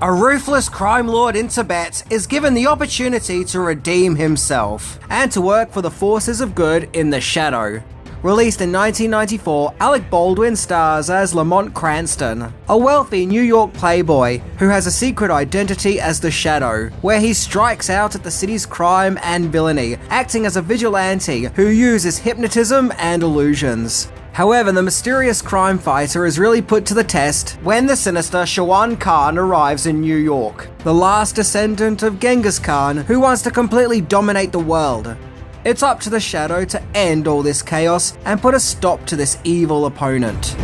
A ruthless crime lord in Tibet is given the opportunity to redeem himself and to work for the forces of good in the Shadow. Released in 1994, Alec Baldwin stars as Lamont Cranston, a wealthy New York playboy who has a secret identity as the Shadow, where he strikes out at the city's crime and villainy, acting as a vigilante who uses hypnotism and illusions. However, the mysterious crime fighter is really put to the test when the sinister Shawan Khan arrives in New York, the last descendant of Genghis Khan who wants to completely dominate the world. It's up to the Shadow to end all this chaos and put a stop to this evil opponent.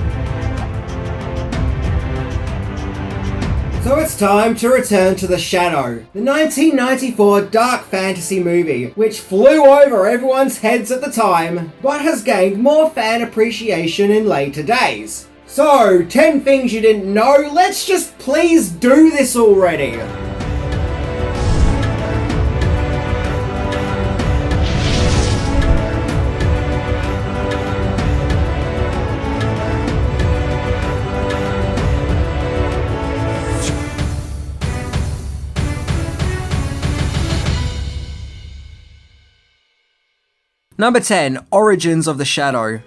So it's time to return to The Shadow, the 1994 dark fantasy movie, which flew over everyone's heads at the time, but has gained more fan appreciation in later days. So, 10 things you didn't know, let's just please do this already! Number 10. Origins of the Shadow.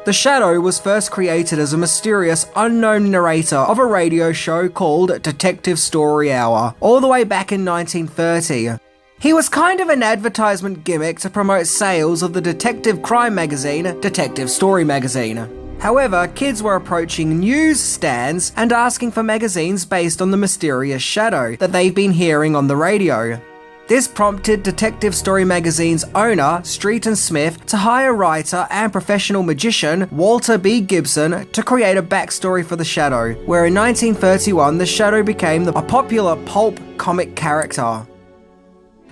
The Shadow was first created as a mysterious, unknown narrator of a radio show called Detective Story Hour, all the way back in 1930. He was kind of an advertisement gimmick to promote sales of the detective crime magazine, Detective Story Magazine. However, kids were approaching news stands and asking for magazines based on the mysterious Shadow that they've been hearing on the radio. This prompted Detective Story Magazine's owner, Street & Smith, to hire writer and professional magician Walter B. Gibson to create a backstory for the Shadow, where in 1931 the Shadow became a popular pulp comic character.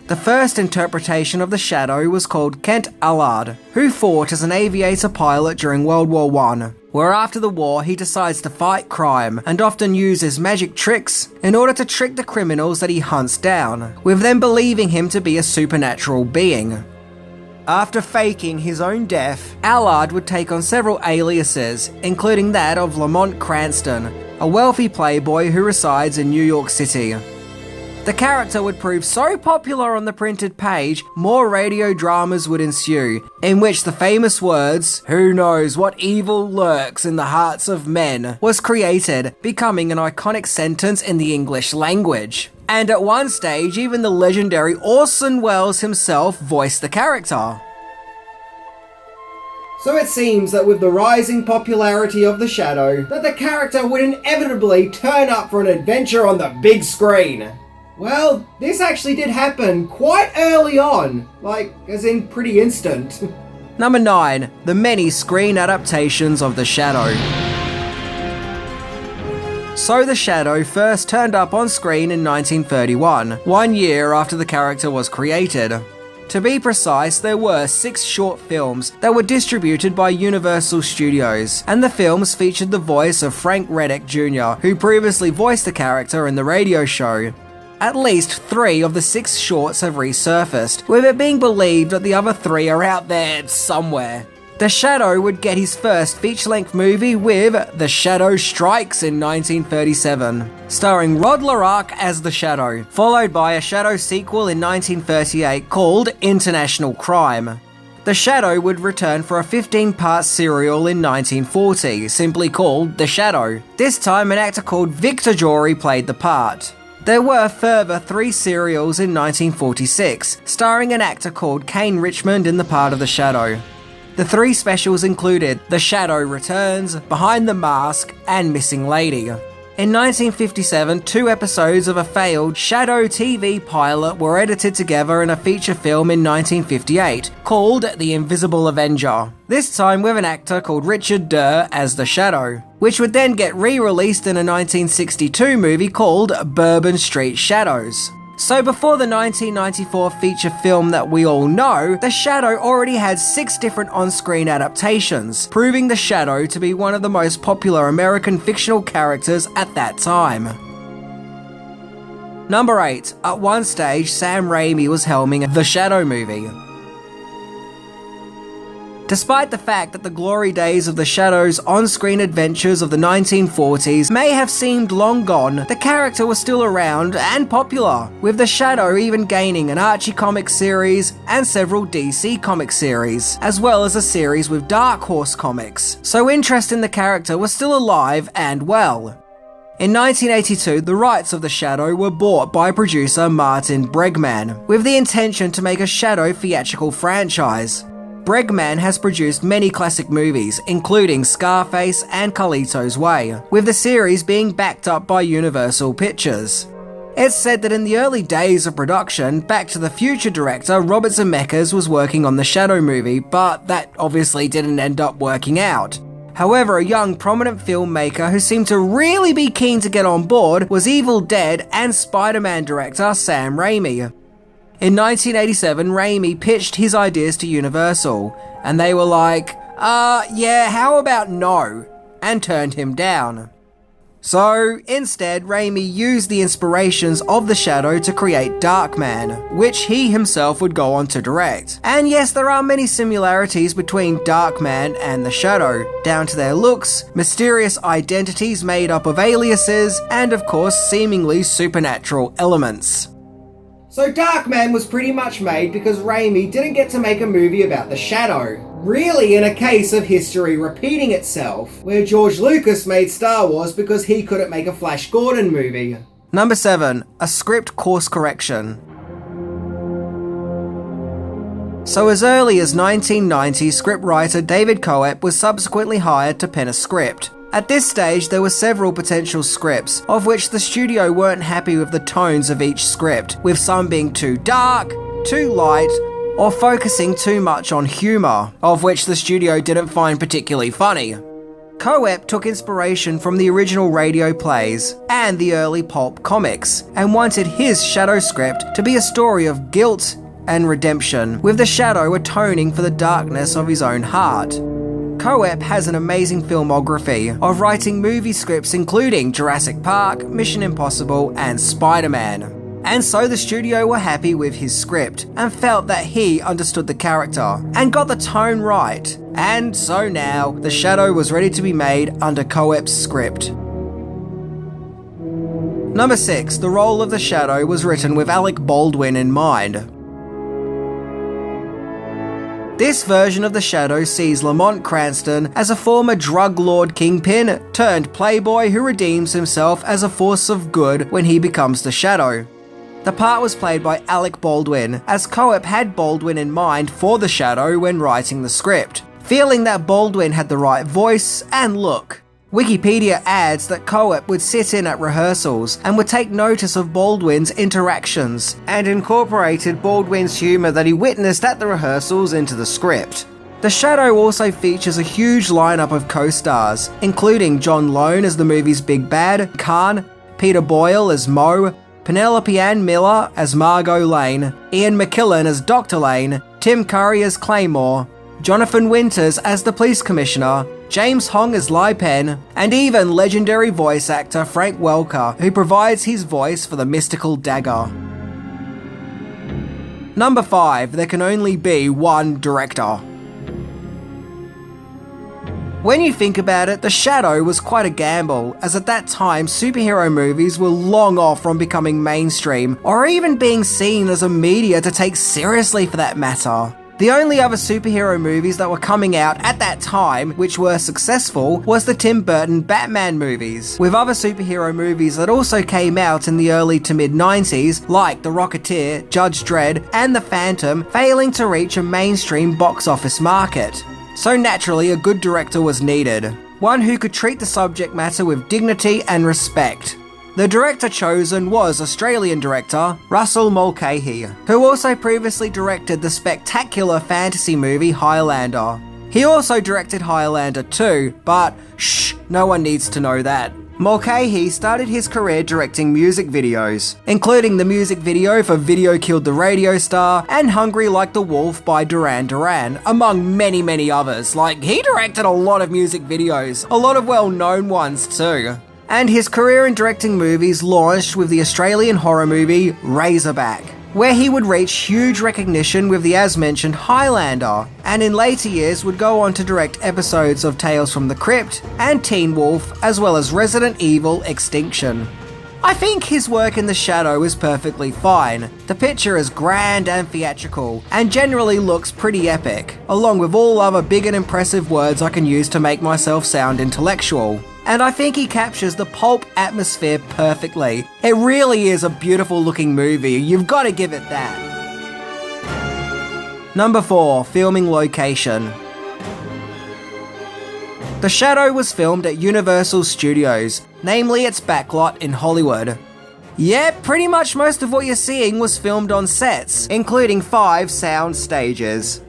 The first interpretation of the Shadow was called Kent Allard, who fought as an aviator pilot during World War I, where after the war he decides to fight crime and often uses magic tricks in order to trick the criminals that he hunts down, with them believing him to be a supernatural being. After faking his own death, Allard would take on several aliases, including that of Lamont Cranston, a wealthy playboy who resides in New York City. The character would prove so popular on the printed page, more radio dramas would ensue, in which the famous words, "Who knows what evil lurks in the hearts of men," was created, becoming an iconic sentence in the English language. And at one stage, even the legendary Orson Welles himself voiced the character. So it seems that with the rising popularity of the Shadow, that the character would inevitably turn up for an adventure on the big screen. Well, this actually did happen quite early on, as in pretty instant. Number 9. The many screen adaptations of The Shadow. So The Shadow first turned up on screen in 1931, 1 year after the character was created. To be precise, there were 6 short films that were distributed by Universal Studios, and the films featured the voice of Frank Reddick Jr., who previously voiced the character in the radio show. At least 3 of the 6 shorts have resurfaced, with it being believed that the other 3 are out there somewhere. The Shadow would get his first feature-length movie with The Shadow Strikes in 1937, starring Rod Larac as the Shadow, followed by a Shadow sequel in 1938 called International Crime. The Shadow would return for a 15-part serial in 1940, simply called The Shadow. This time an actor called Victor Jory played the part. There were further 3 serials in 1946, starring an actor called Kane Richmond in the part of the Shadow. The 3 specials included The Shadow Returns, Behind the Mask, and Missing Lady. In 1957, 2 episodes of a failed Shadow TV pilot were edited together in a feature film in 1958, called The Invisible Avenger, this time with an actor called Richard Durr as the Shadow, which would then get re-released in a 1962 movie called Bourbon Street Shadows. So before the 1994 feature film that we all know, The Shadow already had 6 different on-screen adaptations, proving The Shadow to be one of the most popular American fictional characters at that time. Number 8. At one stage, Sam Raimi was helming The Shadow movie. Despite the fact that the glory days of the Shadow's on-screen adventures of the 1940s may have seemed long gone, the character was still around and popular, with the Shadow even gaining an Archie comic series and several DC comic series, as well as a series with Dark Horse comics, so interest in the character was still alive and well. In 1982, the rights of the Shadow were bought by producer Martin Bregman, with the intention to make a Shadow theatrical franchise. Bregman has produced many classic movies, including Scarface and Carlito's Way, with the series being backed up by Universal Pictures. It's said that in the early days of production, Back to the Future director Robert Zemeckis was working on the Shadow movie, but that obviously didn't end up working out. However, a young prominent filmmaker who seemed to really be keen to get on board was Evil Dead and Spider-Man director Sam Raimi. In 1987, Raimi pitched his ideas to Universal, and they were like, yeah, how about no? And turned him down. So, instead, Raimi used the inspirations of the Shadow to create Darkman, which he himself would go on to direct. And yes, there are many similarities between Darkman and the Shadow, down to their looks, mysterious identities made up of aliases, and of course, seemingly supernatural elements. So Darkman was pretty much made because Raimi didn't get to make a movie about the Shadow. Really in a case of history repeating itself, where George Lucas made Star Wars because he couldn't make a Flash Gordon movie. Number 7. A script course correction. So as early as 1990, scriptwriter David Coep was subsequently hired to pen a script. At this stage, there were several potential scripts, of which the studio weren't happy with the tones of each script, with some being too dark, too light, or focusing too much on humour, of which the studio didn't find particularly funny. Coep took inspiration from the original radio plays and the early pulp comics, and wanted his Shadow script to be a story of guilt and redemption, with the Shadow atoning for the darkness of his own heart. Coep has an amazing filmography of writing movie scripts including Jurassic Park, Mission Impossible, and Spider-Man. And so the studio were happy with his script and felt that he understood the character and got the tone right. And so now, the Shadow was ready to be made under Coep's script. Number 6. The role of the Shadow was written with Alec Baldwin in mind. This version of the Shadow sees Lamont Cranston as a former drug lord kingpin turned playboy who redeems himself as a force of good when he becomes the Shadow. The part was played by Alec Baldwin, as Coep had Baldwin in mind for the Shadow when writing the script, feeling that Baldwin had the right voice and look. Wikipedia adds that Coep would sit in at rehearsals and would take notice of Baldwin's interactions, and incorporated Baldwin's humour that he witnessed at the rehearsals into the script. The Shadow also features a huge lineup of co-stars, including John Lone as the movie's big bad, Khan, Peter Boyle as Mo, Penelope Ann Miller as Margot Lane, Ian McKellen as Dr. Lane, Tim Curry as Claymore, Jonathan Winters as the police commissioner, James Hong as Lai Pen, and even legendary voice actor Frank Welker, who provides his voice for the mystical dagger. Number 5. There can only be one director. When you think about it, The Shadow was quite a gamble, as at that time superhero movies were long off from becoming mainstream, or even being seen as a media to take seriously for that matter. The only other superhero movies that were coming out at that time which were successful was the Tim Burton Batman movies, with other superhero movies that also came out in the early to mid 90s like The Rocketeer, Judge Dredd, and The Phantom failing to reach a mainstream box office market. So naturally a good director was needed, one who could treat the subject matter with dignity and respect. The director chosen was Australian director Russell Mulcahy, who also previously directed the spectacular fantasy movie Highlander. He also directed Highlander 2, but shh, no one needs to know that. Mulcahy started his career directing music videos, including the music video for Video Killed the Radio Star and Hungry Like the Wolf by Duran Duran, among many others. Like, he directed a lot of music videos, a lot of well-known ones too. And his career in directing movies launched with the Australian horror movie Razorback. where he would reach huge recognition with the as-mentioned Highlander, and in later years would go on to direct episodes of Tales from the Crypt and Teen Wolf, as well as Resident Evil Extinction. I think his work in The Shadow is perfectly fine. The picture is grand and theatrical, and generally looks pretty epic, along with all other big and impressive words I can use to make myself sound intellectual. And I think he captures the pulp atmosphere perfectly. It really is a beautiful looking movie, you've got to give it that. Number 4, filming location. The Shadow was filmed at Universal Studios, namely its backlot in Hollywood. Yep, pretty much most of what you're seeing was filmed on sets, including 5 sound stages.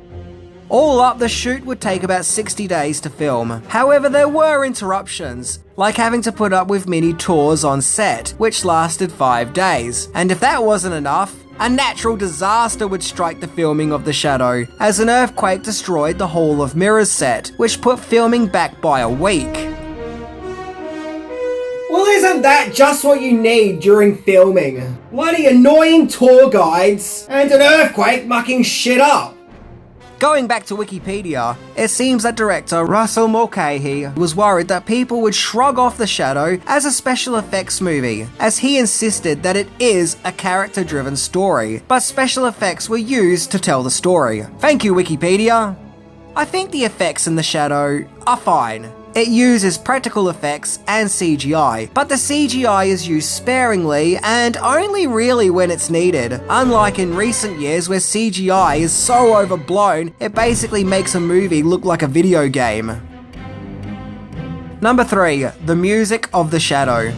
All up, the shoot would take about 60 days to film. However, there were interruptions, like having to put up with mini tours on set, which lasted 5 days. And if that wasn't enough, a natural disaster would strike the filming of The Shadow, as an earthquake destroyed the Hall of Mirrors set, which put filming back by a week. Well, isn't that just what you need during filming? Bloody annoying tour guides and an earthquake mucking shit up. Going back to Wikipedia, it seems that director Russell Mulcahy was worried that people would shrug off The Shadow as a special effects movie, as he insisted that it is a character-driven story, but special effects were used to tell the story. Thank you, Wikipedia. I think the effects in The Shadow are fine. It uses practical effects and CGI, but the CGI is used sparingly and only really when it's needed, unlike in recent years where CGI is so overblown it basically makes a movie look like a video game. Number 3, the music of The Shadow.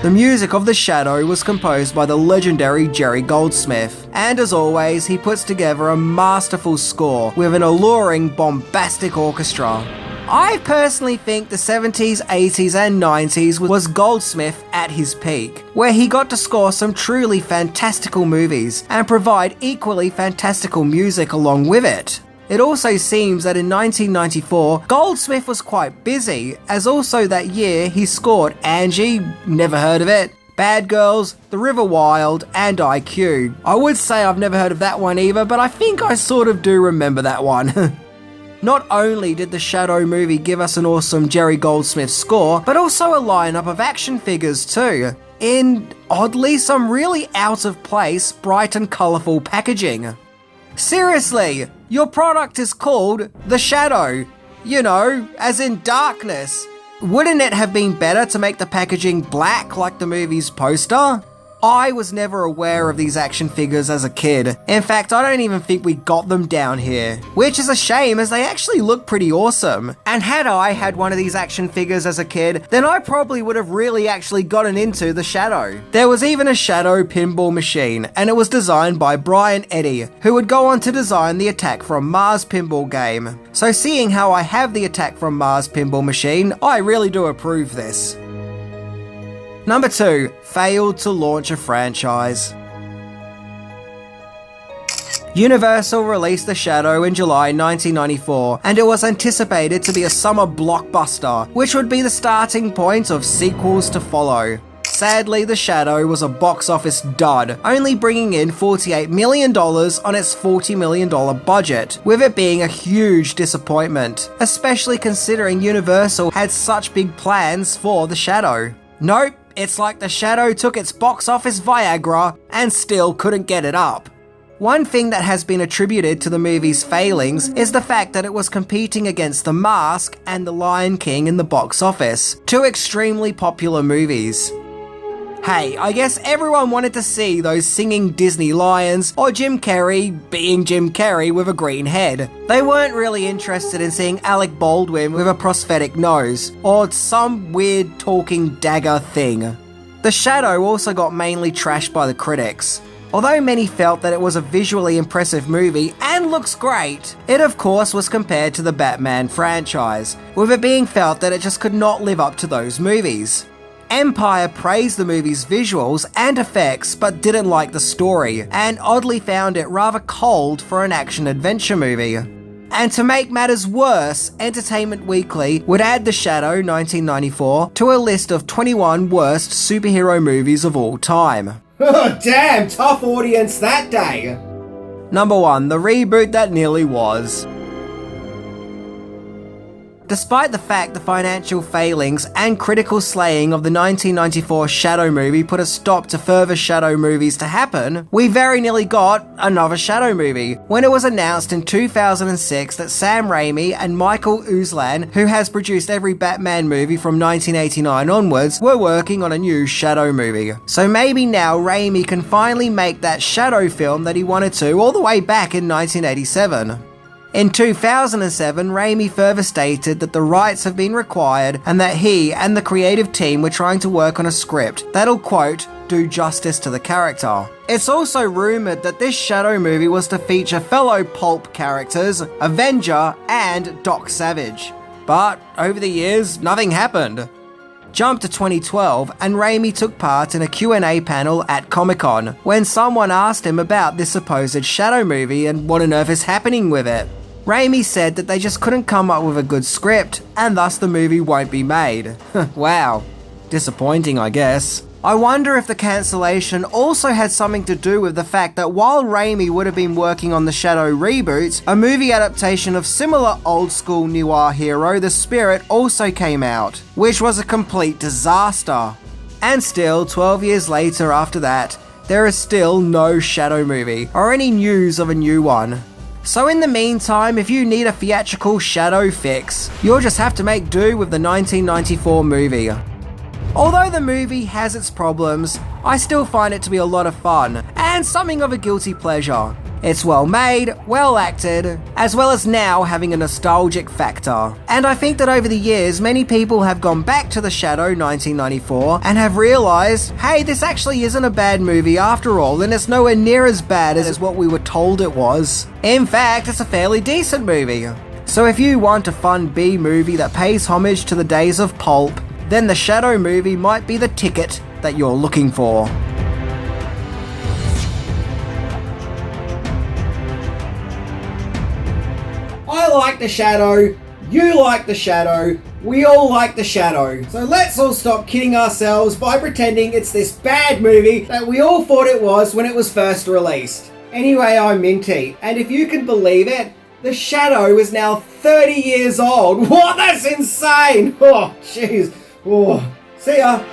The music of The Shadow was composed by the legendary Jerry Goldsmith, and as always, he puts together a masterful score with an alluring, bombastic orchestra. I personally think the 70s, 80s and 90s was Goldsmith at his peak, where he got to score some truly fantastical movies and provide equally fantastical music along with it. It also seems that in 1994, Goldsmith was quite busy, as also that year he scored Angie, never heard of it, Bad Girls, The River Wild, and IQ. I would say I've never heard of that one either, but I think I sort of do remember that one. Not only did the Shadow movie give us an awesome Jerry Goldsmith score, but also a lineup of action figures too, in, oddly, some really out of place, bright and colourful packaging. Seriously, your product is called The Shadow, you know, as in darkness. Wouldn't it have been better to make the packaging black like the movie's poster? I was never aware of these action figures as a kid. In fact, I don't even think we got them down here, which is a shame as they actually look pretty awesome. And had I had one of these action figures as a kid, then I probably would have really actually gotten into The Shadow. There was even a Shadow pinball machine, and it was designed by Brian Eddy, who would go on to design the Attack from Mars pinball game. So seeing how I have the Attack from Mars pinball machine, I really do approve this. Number 2, failed to launch a franchise. Universal released The Shadow in July 1994, and it was anticipated to be a summer blockbuster, which would be the starting point of sequels to follow. Sadly, The Shadow was a box office dud, only bringing in $48 million on its $40 million budget, with it being a huge disappointment, especially considering Universal had such big plans for The Shadow. Nope. It's like The Shadow took its box office Viagra and still couldn't get it up. One thing that has been attributed to the movie's failings is the fact that it was competing against The Mask and The Lion King in the box office, 2 extremely popular movies. Hey, I guess everyone wanted to see those singing Disney lions or Jim Carrey being Jim Carrey with a green head. They weren't really interested in seeing Alec Baldwin with a prosthetic nose or some weird talking dagger thing. The Shadow also got mainly trashed by the critics. Although many felt that it was a visually impressive movie and looks great, it of course was compared to the Batman franchise, with it being felt that it just could not live up to those movies. Empire praised the movie's visuals and effects but didn't like the story, and oddly found it rather cold for an action-adventure movie. And to make matters worse, Entertainment Weekly would add The Shadow 1994 to a list of 21 worst superhero movies of all time. Oh, damn, tough audience that day. Number 1. The reboot that nearly was. Despite the fact the financial failings and critical slaying of the 1994 Shadow movie put a stop to further Shadow movies to happen, we very nearly got another Shadow movie when it was announced in 2006 that Sam Raimi and Michael Uslan, who has produced every Batman movie from 1989 onwards, were working on a new Shadow movie. So maybe now Raimi can finally make that Shadow film that he wanted to all the way back in 1987. In 2007, Raimi further stated that the rights have been required and that he and the creative team were trying to work on a script that'll, quote, do justice to the character. It's also rumoured that this Shadow movie was to feature fellow Pulp characters, Avenger and Doc Savage. But over the years, nothing happened. Jump to 2012 and Raimi took part in a Q&A panel at Comic-Con when someone asked him about this supposed Shadow movie and what on earth is happening with it. Raimi said that they just couldn't come up with a good script and thus the movie won't be made. Wow. Disappointing, I guess. I wonder if the cancellation also had something to do with the fact that while Raimi would have been working on the Shadow reboot, a movie adaptation of similar old-school noir hero The Spirit also came out, which was a complete disaster. And still, 12 years later after that, there is still no Shadow movie, or any news of a new one. So in the meantime, if you need a theatrical Shadow fix, you'll just have to make do with the 1994 movie. Although the movie has its problems, I still find it to be a lot of fun, and something of a guilty pleasure. It's well made, well acted, as well as now having a nostalgic factor. And I think that over the years, many people have gone back to The Shadow 1994 and have realised, hey, this actually isn't a bad movie after all, and it's nowhere near as bad as what we were told it was. In fact, it's a fairly decent movie. So if you want a fun B movie that pays homage to the days of Pulp, then the Shadow movie might be the ticket that you're looking for. I like The Shadow, you like The Shadow, we all like The Shadow. So let's all stop kidding ourselves by pretending it's this bad movie that we all thought it was when it was first released. Anyway, I'm Minty, and if you can believe it, The Shadow is now 30 years old. What? That's insane! Oh, jeez. Oh, see ya.